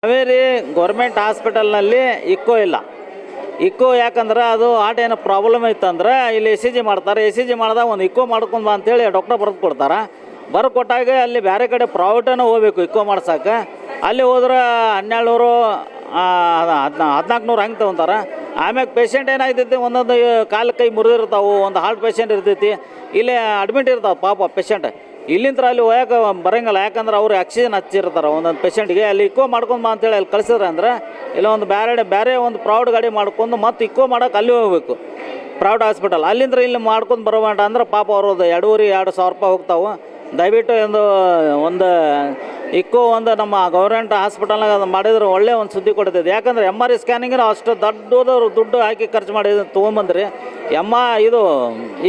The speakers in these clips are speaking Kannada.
ಹಾವೇರಿ ಗೌರ್ಮೆಂಟ್ ಹಾಸ್ಪಿಟಲ್ನಲ್ಲಿ ಇಕ್ಕೋ ಇಲ್ಲ. ಇಕ್ಕೋ ಯಾಕಂದ್ರೆ ಅದು ಹಾರ್ಟ್ ಏನೋ ಪ್ರಾಬ್ಲಮ್ ಇತ್ತಂದ್ರೆ ಇಲ್ಲಿ ಎ ಸಿ ಜಿ ಮಾಡ್ತಾರೆ. ಎ ಸಿ ಜಿ ಮಾಡಿದಾಗ ಒಂದು ಇಕ್ಕೋ ಮಾಡ್ಕೊಂಡು ಬಾ ಅಂತೇಳಿ ಡಾಕ್ಟರ್ ಬರೆದು ಕೊಡ್ತಾರೆ. ಬರೆದು ಕೊಟ್ಟಾಗ ಅಲ್ಲಿ ಬೇರೆ ಕಡೆ ಪ್ರೈವೇಟನ್ನು ಹೋಗ್ಬೇಕು ಇಕ್ಕೋ ಮಾಡ್ಸೋಕೆ. ಅಲ್ಲಿ ಹೋದ್ರೆ 1200 1400 ಹಂಗೆ ತೊಗೊತಾರೆ. ಆಮ್ಯಾಗ ಪೇಷಂಟ್ ಏನಾಗ್ತೈತಿ, ಒಂದೊಂದು ಕಾಲು ಕೈ ಮುರಿದಿರ್ತಾವೆ, ಒಂದು ಹಾರ್ಟ್ ಪೇಷಂಟ್ ಇರ್ತೈತಿ, ಇಲ್ಲೇ ಅಡ್ಮಿಟ್ ಇರ್ತಾವೆ ಪಾಪ ಪೇಷಂಟ್. ಇಲ್ಲಿಂದ ಅಲ್ಲಿ ಹೋಯಕ್ಕೆ ಬರೋಂಗಿಲ್ಲ, ಯಾಕಂದ್ರೆ ಅವ್ರು ಆಕ್ಸಿಜನ್ ಹಚ್ಚಿರ್ತಾರೆ ಒಂದೊಂದು ಪೇಷಂಟ್ಗೆ. ಅಲ್ಲಿ ಇಕ್ಕೋ ಮಾಡ್ಕೊಂಡು ಬಾ ಅಂತೇಳಿ ಅಲ್ಲಿ ಕಳಿಸಿದ್ರೆ ಅಂದ್ರೆ ಇಲ್ಲ ಒಂದು ಬೇರೆ ಒಂದು ಪ್ರೌಡ್ ಗಾಡಿ ಮಾಡ್ಕೊಂಡು ಮತ್ತೆ ಇಕ್ಕೋ ಮಾಡೋಕೆ ಅಲ್ಲಿ ಹೋಗ್ಬೇಕು ಪ್ರೈವೇಟ್ ಹಾಸ್ಪಿಟಲ್. ಅಲ್ಲಿಂದ ಇಲ್ಲಿ ಮಾಡ್ಕೊಂಡು ಬರೋಬೇಡ ಅಂದ್ರೆ ಪಾಪ ಅವ್ರದ್ದು 2,500 ರೂಪಾಯಿ ಹೋಗ್ತಾವೆ. ದಯವಿಟ್ಟು ಒಂದು ಇಕ್ಕೋ ಒಂದು ನಮ್ಮ ಗೌರ್ಮೆಂಟ್ ಹಾಸ್ಪಿಟಲ್ನಾಗ ಅದು ಮಾಡಿದ್ರೆ ಒಳ್ಳೆ ಒಂದು ಸುದ್ದಿ ಕೊಡ್ತೈತೆ. ಯಾಕಂದ್ರೆ MRI ಸ್ಕ್ಯಾನಿಂಗಿನ ಅಷ್ಟು ದೊಡ್ಡದವ್ರು ದುಡ್ಡು ಹಾಕಿ ಖರ್ಚು ಮಾಡಿ ತೊಗೊಂಬಂದ್ರಿ. ಇದು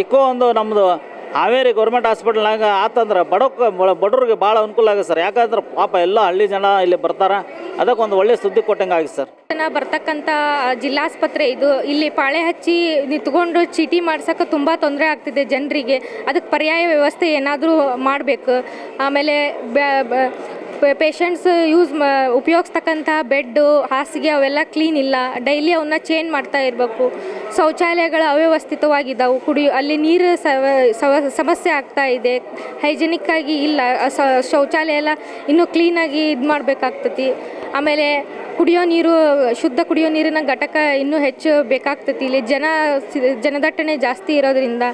ಇಕ್ಕೋ ಒಂದು ನಮ್ಮದು ಹಾವೇರಿ ಗೌರ್ಮೆಂಟ್ ಹಾಸ್ಪಿಟಲ್ನಾಗ ಆತಂದ್ರೆ ಬಡವ್ರಿಗೆ ಭಾಳ ಅನುಕೂಲ ಆಗುತ್ತೆ ಸರ್. ಯಾಕಂದ್ರೆ ಪಾಪ ಎಲ್ಲ ಹಳ್ಳಿ ಜನ ಇಲ್ಲಿ ಬರ್ತಾರೆ, ಅದಕ್ಕೆ ಒಂದು ಒಳ್ಳೆ ಸುದ್ದಿ ಕೊಟ್ಟಂಗೆ ಆಗಿದೆ ಸರ್. ಬರ್ತಕ್ಕಂಥ ಜಿಲ್ಲಾಸ್ಪತ್ರೆ ಇದು. ಇಲ್ಲಿ ಪಾಳೆ ಹಚ್ಚಿ ನಿಂತ್ಕೊಂಡು ಚೀಟಿ ಮಾಡ್ಸೋಕೆ ತುಂಬ ತೊಂದರೆ ಆಗ್ತಿದೆ ಜನರಿಗೆ. ಅದಕ್ಕೆ ಪರ್ಯಾಯ ವ್ಯವಸ್ಥೆ ಏನಾದರೂ ಮಾಡಬೇಕು. ಆಮೇಲೆ ಪೇಷಂಟ್ಸ್ ಉಪಯೋಗಿಸ್ತಕ್ಕಂಥ ಬೆಡ್ಡು, ಹಾಸಿಗೆ ಅವೆಲ್ಲ ಕ್ಲೀನ್ ಇಲ್ಲ. ಡೈಲಿ ಅವನ್ನ ಚೇಂಜ್ ಮಾಡ್ತಾ ಇರಬೇಕು. ಶೌಚಾಲಯಗಳು ಅವ್ಯವಸ್ಥಿತವಾಗಿದ್ದಾವೆ. ಅಲ್ಲಿ ನೀರು ಸಮಸ್ಯೆ ಆಗ್ತಾ ಇದೆ. ಹೈಜೆನಿಕ್ಕಾಗಿ ಇಲ್ಲ. ಶೌಚಾಲಯ ಎಲ್ಲ ಇನ್ನೂ ಕ್ಲೀನಾಗಿ ಇದು ಮಾಡಬೇಕಾಗ್ತತಿ. ಆಮೇಲೆ ಶುದ್ಧ ಕುಡಿಯೋ ನೀರಿನ ಘಟಕ ಇನ್ನೂ ಹೆಚ್ಚು ಬೇಕಾಗ್ತತಿ. ಇಲ್ಲಿ ಜನದಟ್ಟಣೆ ಜಾಸ್ತಿ ಇರೋದ್ರಿಂದ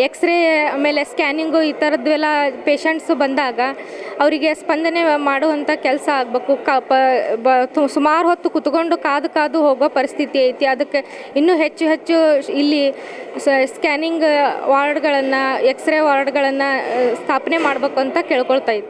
ಎಕ್ಸ್ರೇ ಆಮೇಲೆ ಸ್ಕ್ಯಾನಿಂಗು ಈ ಥರದ್ವೆಲ್ಲ ಪೇಷಂಟ್ಸು ಬಂದಾಗ ಅವರಿಗೆ ಸ್ಪಂದನೆ ಮಾಡುವಂಥ ಕೆಲಸ ಆಗಬೇಕು. ಸುಮಾರು ಹೊತ್ತು ಕುತ್ಕೊಂಡು ಕಾದು ಹೋಗೋ ಪರಿಸ್ಥಿತಿ ಐತಿ. ಅದಕ್ಕೆ ಇನ್ನೂ ಹೆಚ್ಚು ಇಲ್ಲಿ ಸ್ಕ್ಯಾನಿಂಗ್ ವಾರ್ಡ್ಗಳನ್ನು, ಎಕ್ಸ್ರೇ ವಾರ್ಡ್ಗಳನ್ನು ಸ್ಥಾಪನೆ ಮಾಡಬೇಕು ಅಂತ ಕೇಳ್ಕೊಳ್ತಾ ಇತ್ತು.